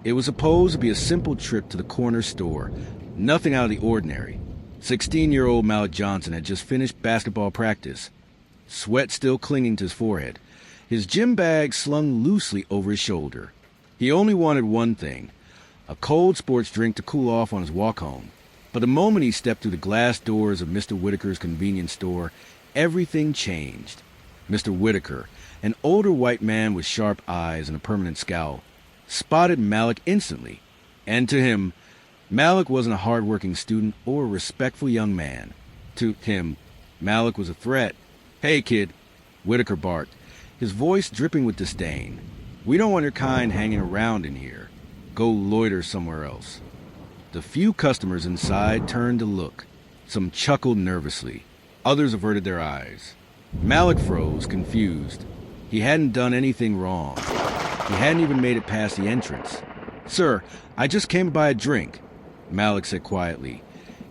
It was supposed to be a simple trip to the corner store, nothing out of the ordinary. 16-year-old Malik Johnson had just finished basketball practice, sweat still clinging to his forehead, his gym bag slung loosely over his shoulder. He only wanted one thing, a cold sports drink to cool off on his walk home. But the moment he stepped through the glass doors of Mr. Whitaker's convenience store, everything changed. Mr. Whitaker, an older white man with sharp eyes and a permanent scowl, spotted Malik instantly. And to him, Malik wasn't a hard-working student or a respectful young man. To him, Malik was a threat. "Hey, kid," Whitaker barked, his voice dripping with disdain. "We don't want your kind hanging around in here. Go loiter somewhere else." The few customers inside turned to look. Some chuckled nervously. Others averted their eyes. Malik froze, confused. He hadn't done anything wrong. He hadn't even made it past the entrance. "Sir, I just came to buy a drink," Malik said quietly,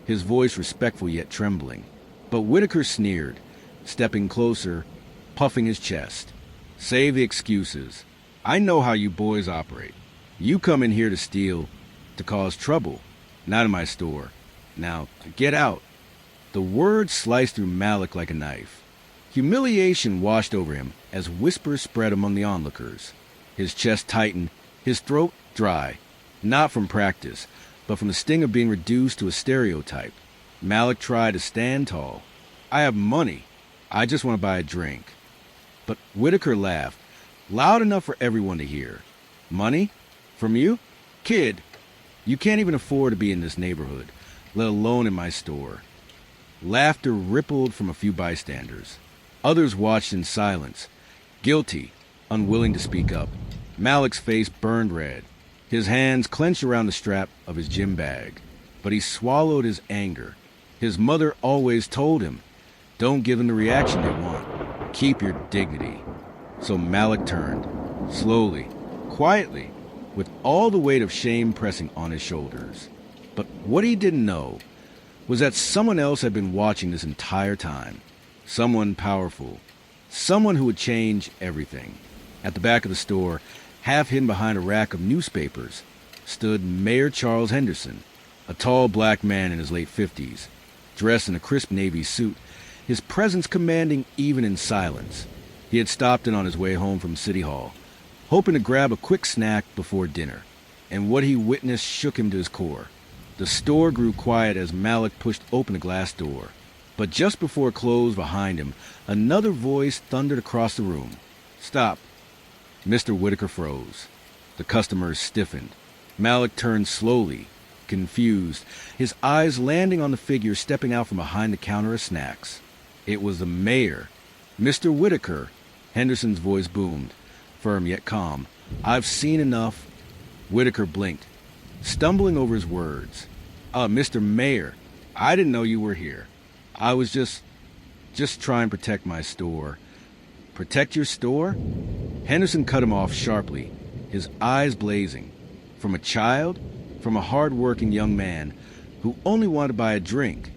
his voice respectful yet trembling. But Whitaker sneered, stepping closer, puffing his chest. "Save the excuses. I know how you boys operate. You come in here to steal, to cause trouble. Not in my store. Now, get out." The words sliced through Malik like a knife. Humiliation washed over him as whispers spread among the onlookers. His chest tightened, his throat dry, not from practice, but from the sting of being reduced to a stereotype. Malik tried to stand tall. "I have money. I just want to buy a drink." But Whitaker laughed, loud enough for everyone to hear. "Money? From you? Kid, you can't even afford to be in this neighborhood, let alone in my store." Laughter rippled from a few bystanders. Others watched in silence, guilty, unwilling to speak up. Malik's face burned red, his hands clenched around the strap of his gym bag. But he swallowed his anger. His mother always told him, "Don't give them the reaction they want. Keep your dignity." So Malik turned, slowly, quietly, with all the weight of shame pressing on his shoulders. But what he didn't know was that someone else had been watching this entire time. Someone powerful. Someone who would change everything. At the back of the store, half hidden behind a rack of newspapers, stood Mayor Charles Henderson, a tall black man in his late 50s, dressed in a crisp navy suit, his presence commanding even in silence. He had stopped in on his way home from City Hall, hoping to grab a quick snack before dinner, and what he witnessed shook him to his core. The store grew quiet as Malik pushed open a glass door. But just before it closed behind him, another voice thundered across the room. "Stop." Mr. Whitaker froze. The customers stiffened. Malik turned slowly, confused, his eyes landing on the figure stepping out from behind the counter of snacks. It was the mayor. "Mr. Whitaker," Henderson's voice boomed, firm yet calm. "I've seen enough." Whitaker blinked, stumbling over his words. Mr. Mayor, I didn't know you were here. I was just trying to protect my store." "Protect your store?" Henderson cut him off sharply, his eyes blazing. From a child? From a hard-working young man who only wanted to buy a drink?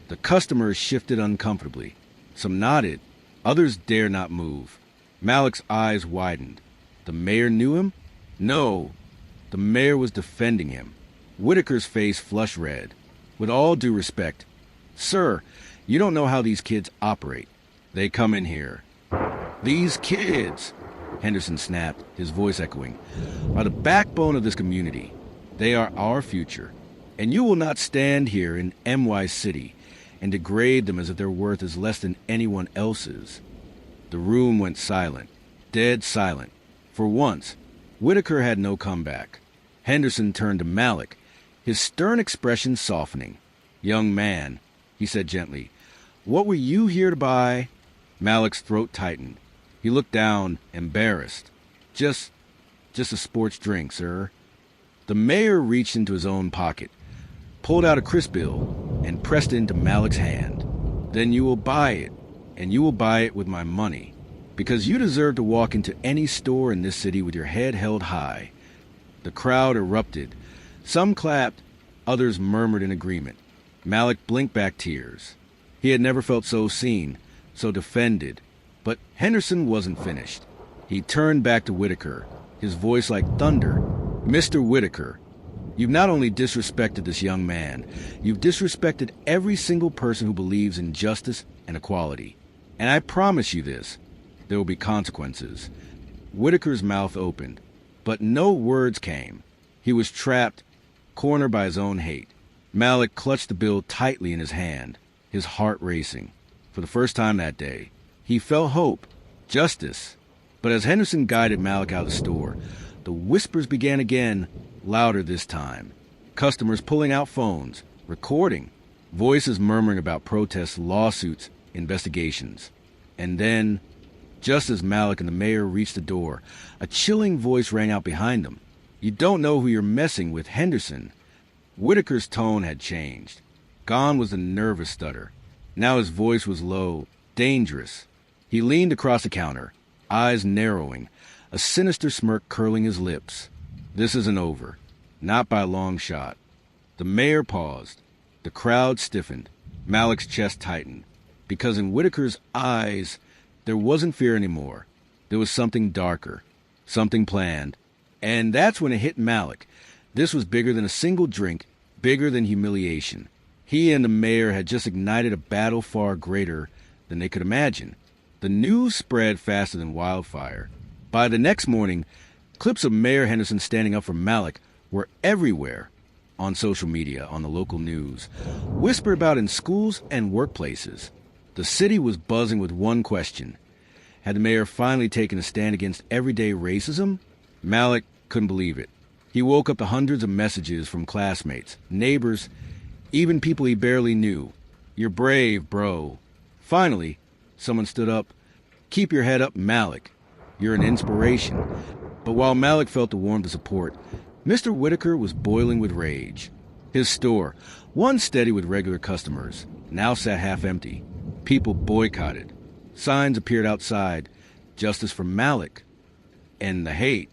The customers shifted uncomfortably. Some nodded. Others dared not move. Malik's eyes widened. The mayor knew him? No. The mayor was defending him. Whitaker's face flushed red. "With all due respect, sir, you don't know how these kids operate. They come in here." "These kids," Henderson snapped, his voice echoing, "are the backbone of this community. They are our future. And you will not stand here in MY City and degrade them as if their worth is less than anyone else's." The room went silent, dead silent. For once, Whitaker had no comeback. Henderson turned to Malik, his stern expression softening. "Young man," he said gently, "what were you here to buy?" Malik's throat tightened. He looked down, embarrassed. Just a sports drink, sir." The mayor reached into his own pocket, pulled out a crisp bill, and pressed it into Malik's hand. "Then you will buy it, and you will buy it with my money, because you deserve to walk into any store in this city with your head held high." The crowd erupted. Some clapped, others murmured in agreement. Malik blinked back tears. He had never felt so seen, so defended. But Henderson wasn't finished. He turned back to Whitaker, his voice like thunder. Mr. Whitaker, you've not only disrespected this young man, you've disrespected every single person who believes in justice and equality. And I promise you this, there will be consequences. Whitaker's mouth opened, but no words came. He was trapped, cornered by his own hate. Malik clutched the bill tightly in his hand, his heart racing. For the first time that day, he felt hope, justice. But as Henderson guided Malik out of the store, the whispers began again, louder this time. Customers pulling out phones, recording, voices murmuring about protests, lawsuits, investigations. And then, just as Malik and the mayor reached the door, a chilling voice rang out behind them. "You don't know who you're messing with, Henderson." Whitaker's tone had changed. Gone was the nervous stutter. Now his voice was low, dangerous. He leaned across the counter, eyes narrowing, a sinister smirk curling his lips. "This isn't over. Not by a long shot." The mayor paused. The crowd stiffened. Malik's chest tightened. Because in Whitaker's eyes, there wasn't fear anymore. There was something darker, something planned. And that's when it hit Malik. This was bigger than a single drink, bigger than humiliation. He and the mayor had just ignited a battle far greater than they could imagine. The news spread faster than wildfire. By the next morning, clips of Mayor Henderson standing up for Malik were everywhere, on social media, on the local news, whispered about in schools and workplaces. The city was buzzing with one question. Had the mayor finally taken a stand against everyday racism? Malik couldn't believe it. He woke up to hundreds of messages from classmates, neighbors, even people he barely knew. "You're brave, bro." Finally, someone stood up. "Keep your head up, Malik. You're an inspiration." But while Malik felt the warmth of support, Mr. Whitaker was boiling with rage. His store, once steady with regular customers, now sat half empty. People boycotted. Signs appeared outside. Justice for Malik. And the hate.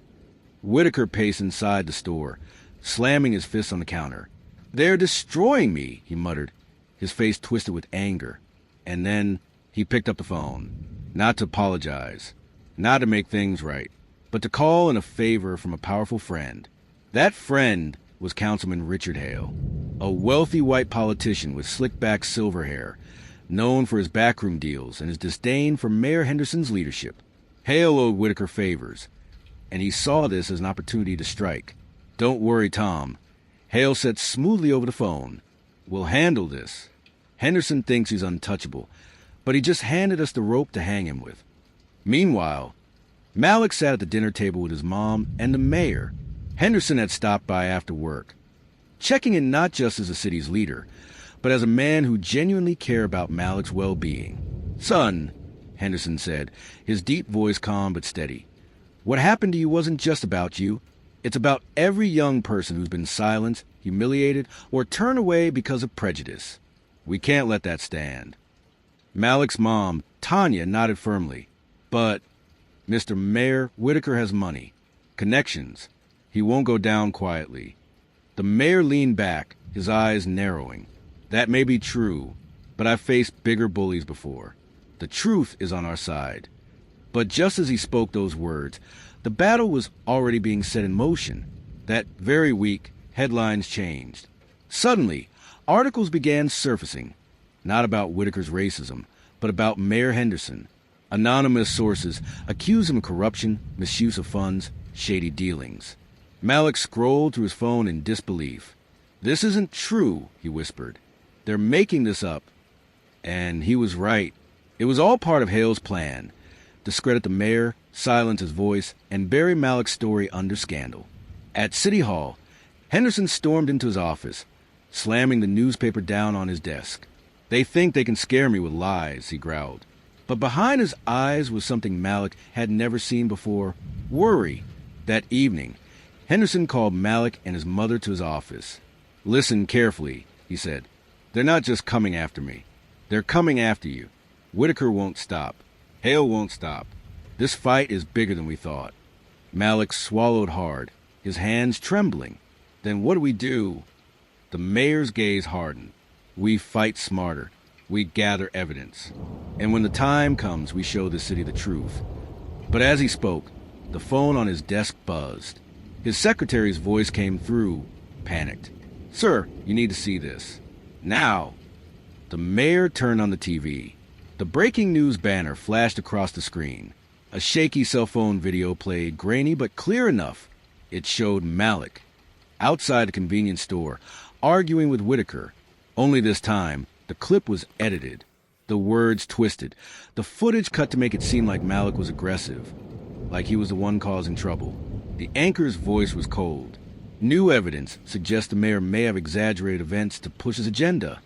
Whitaker paced inside the store, slamming his fists on the counter. "They're destroying me," he muttered, his face twisted with anger. And then he picked up the phone. Not to apologize, not to make things right, but to call in a favor from a powerful friend. That friend was Councilman Richard Hale, a wealthy white politician with slick-back silver hair, known for his backroom deals and his disdain for Mayor Henderson's leadership. Hale owed Whitaker favors, and he saw this as an opportunity to strike. "Don't worry, Tom," Hale said smoothly over the phone. "We'll handle this. Henderson thinks he's untouchable, but he just handed us the rope to hang him with." Meanwhile, Malik sat at the dinner table with his mom and the mayor. Henderson had stopped by after work, checking in not just as the city's leader, but as a man who genuinely cared about Malik's well-being. "Son," Henderson said, his deep voice calm but steady, "what happened to you wasn't just about you. It's about every young person who's been silenced, humiliated, or turned away because of prejudice. We can't let that stand." Malik's mom, Tanya, nodded firmly. "But, Mr. Mayor, Whitaker has money, connections. He won't go down quietly." The mayor leaned back, his eyes narrowing. "That may be true, but I've faced bigger bullies before. The truth is on our side." But just as he spoke those words, the battle was already being set in motion. That very week, headlines changed. Suddenly, articles began surfacing, not about Whitaker's racism, but about Mayor Henderson. Anonymous sources accused him of corruption, misuse of funds, shady dealings. Malik scrolled through his phone in disbelief. "This isn't true," he whispered. "They're making this up." And he was right. It was all part of Hale's plan. Discredit the mayor, silence his voice, and bury Malik's story under scandal. At City Hall, Henderson stormed into his office, slamming the newspaper down on his desk. "They think they can scare me with lies," he growled. But behind his eyes was something Malik had never seen before: worry. That evening, Henderson called Malik and his mother to his office. "Listen carefully," he said. "They're not just coming after me. They're coming after you. Whitaker won't stop. Hale won't stop. This fight is bigger than we thought." Malik swallowed hard, his hands trembling. "Then what do we do?" The mayor's gaze hardened. "We fight smarter. We gather evidence. And when the time comes, we show the city the truth." But as he spoke, the phone on his desk buzzed. His secretary's voice came through, panicked. "Sir, you need to see this. Now." The mayor turned on the TV. The breaking news banner flashed across the screen. A shaky cell phone video played, grainy but clear enough. It showed Malik, outside a convenience store, arguing with Whitaker. Only this time, the clip was edited. The words twisted. The footage cut to make it seem like Malik was aggressive, like he was the one causing trouble. The anchor's voice was cold. New evidence suggests the mayor may have exaggerated events to push his agenda.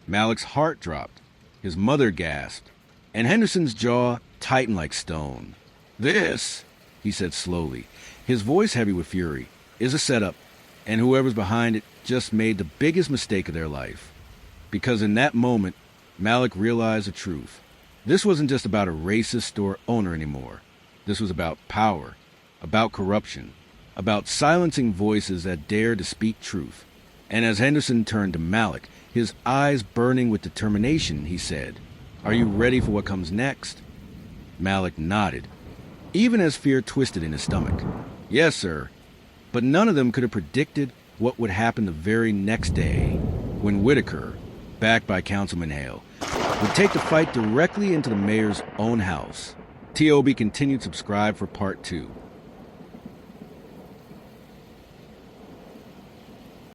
Malik's heart dropped. His mother gasped, and Henderson's jaw tightened like stone. "This," he said slowly, his voice heavy with fury, "is a setup, and whoever's behind it just made the biggest mistake of their life." Because in that moment, Malik realized the truth. This wasn't just about a racist store owner anymore. This was about power, about corruption, about silencing voices that dared to speak truth. And as Henderson turned to Malik, his eyes burning with determination, he said, "Are you ready for what comes next?" Malik nodded, even as fear twisted in his stomach. "Yes, sir." But none of them could have predicted what would happen the very next day, when Whitaker, backed by Councilman Hale, would take the fight directly into the mayor's own house. TOB continued. Subscribe for part 2.